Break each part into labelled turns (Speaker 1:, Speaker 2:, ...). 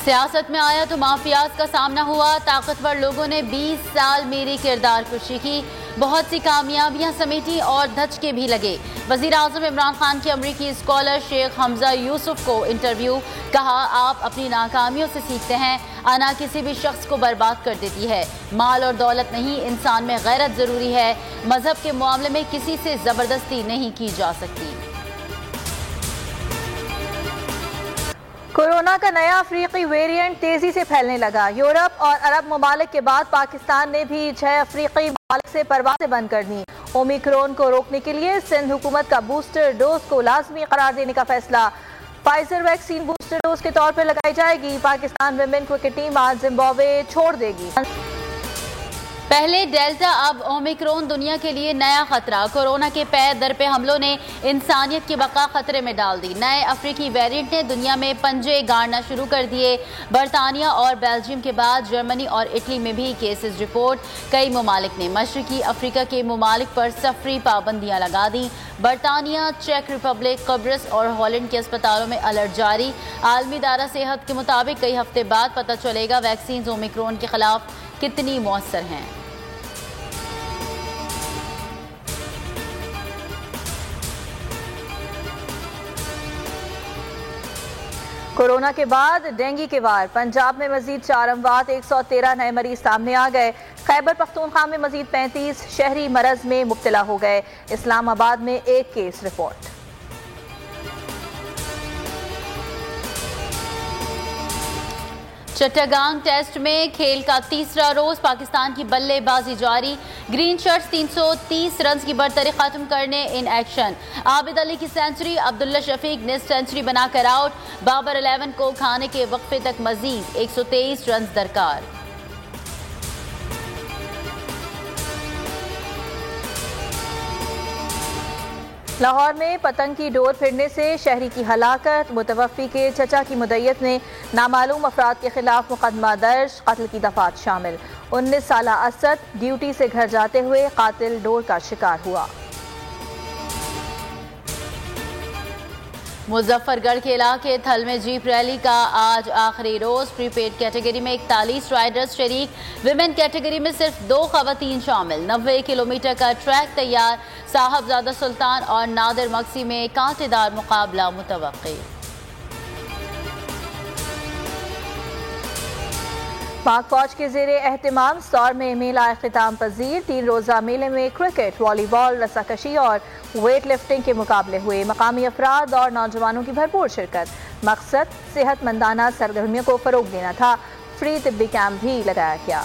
Speaker 1: सियासत में आया तो माफियाज का सामना हुआ। ताकतवर लोगों ने 20 साल मेरी किरदार कुशी की, बहुत सी कामयाबियां समेटी और धचके भी लगे। वजीर आजम इमरान खान के अमरीकी स्कॉलर शेख हमजा यूसुफ को इंटरव्यू। कहा, आप अपनी नाकामियों से सीखते हैं, अना किसी भी शख्स को बर्बाद कर देती है। माल और दौलत नहीं, इंसान में गैरत जरूरी है। मजहब के मामले में किसी से जबरदस्ती नहीं की जा सकती।
Speaker 2: कोरोना का नया अफ्रीकी वेरिएंट तेजी से फैलने लगा। यूरोप और अरब ममालिक के बाद पाकिस्तान ने भी 6 अफ्रीकी ममालिक से परवाजें बंद कर दी। ओमिक्रॉन को रोकने के लिए सिंध हुकूमत का बूस्टर डोज को लाजमी करार देने का फैसला। फाइजर वैक्सीन बूस्टर डोज के तौर पर लगाई जाएगी। पाकिस्तान विमेन क्रिकेट टीम आज जिम्बाब्वे छोड़ देगी।
Speaker 1: पहले डेल्टा, अब ओमिक्रॉन दुनिया के लिए नया खतरा। कोरोना के पैर दर पे हमलों ने इंसानियत की बका खतरे में डाल दी। नए अफ्रीकी वेरिएंट ने दुनिया में पंजे गाड़ना शुरू कर दिए। बरतानिया और बेल्जियम के बाद जर्मनी और इटली में भी केसेस रिपोर्ट। कई ममालिक ने मशरकी अफ्रीका के ममालिक पर सफरी पाबंदियां लगा दी। बरतानिया, चेक रिपब्लिक, कब्रस और हॉलैंड के अस्पतालों में अलर्ट जारी। आलमी इदारा सेहत के मुताबिक कई हफ्ते बाद पता चलेगा वैक्सीन ओमिक्रॉन के खिलाफ कितनी मौसर हैं।
Speaker 2: कोरोना के बाद डेंगू के वार। पंजाब में मजीद 4 अमवात, 113 नए मरीज सामने आ गए। खैबर पख्तूनख्वा में मजीद 35 शहरी मरज में मुब्तला हो गए। इस्लामाबाद में 1 केस रिपोर्ट।
Speaker 1: चट्टागांग टेस्ट में खेल का तीसरा रोज पाकिस्तान की बल्लेबाजी जारी। ग्रीन शर्ट्स 330 रन की बढ़तरी खत्म करने इन एक्शन। आबिद अली की सेंचुरी, अब्दुल्ला शफीक ने सेंचुरी बनाकर आउट। बाबर 11 को खाने के वक्फे तक मजीद 123 रन दरकार।
Speaker 2: लाहौर में पतंग की डोर फिरने से शहरी की हलाकत। मुतवफ़ी के चचा की मुद्दत ने नामालूम अफराद के खिलाफ मुकदमा दर्ज। कत्ल की दफात शामिल। 19 साल असद ड्यूटी से घर जाते हुए कातिल डोर का शिकार हुआ।
Speaker 1: मुजफ्फरगढ़ के इलाके थल में जीप रैली का आज आखिरी रोज। प्रीपेड कैटेगरी में 41 राइडर्स शरीक। विमेन कैटेगरी में सिर्फ 2 खवातीन शामिल। 90 किलोमीटर का ट्रैक तैयार। साहबजादा सुल्तान और नादिर मक्सी में कांटेदार मुकाबला मुतवक्की।
Speaker 2: पाक फौज के ज़ेरे एहतिमाम सौर में मेला इख्तिताम पजीर। 3 रोज़ा मेले में क्रिकेट, वॉलीबॉल, रस्साकशी और वेट लिफ्टिंग के मुकाबले हुए। मकामी अफराद और नौजवानों की भरपूर शिरकत। मकसद सेहतमंदाना सरगर्मियों को फरोग देना था। फ्री तिब्बी कैंप भी लगाया गया।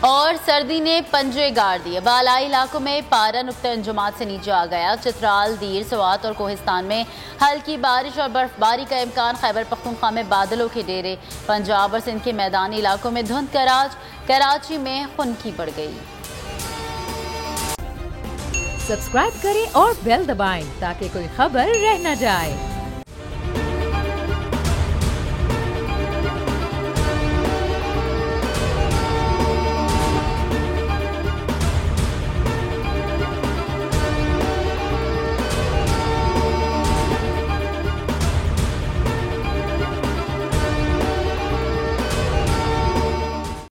Speaker 1: और सर्दी ने पंजे गाड़ दिए। बालाई इलाकों में पारा नुक्ता अंजुमात से नीचे आ गया। चित्राल, दीर, सवात और कोहिस्तान में हल्की बारिश और बर्फबारी का इम्कान। खैबर पख्तूनख्वा में बादलों के डेरे। पंजाब और सिंध के मैदानी इलाकों में धुंध का राज। कराची में खुनकी बढ़ गई।
Speaker 3: सब्सक्राइब करें और बेल दबाएं ताकि कोई खबर रह न जाए।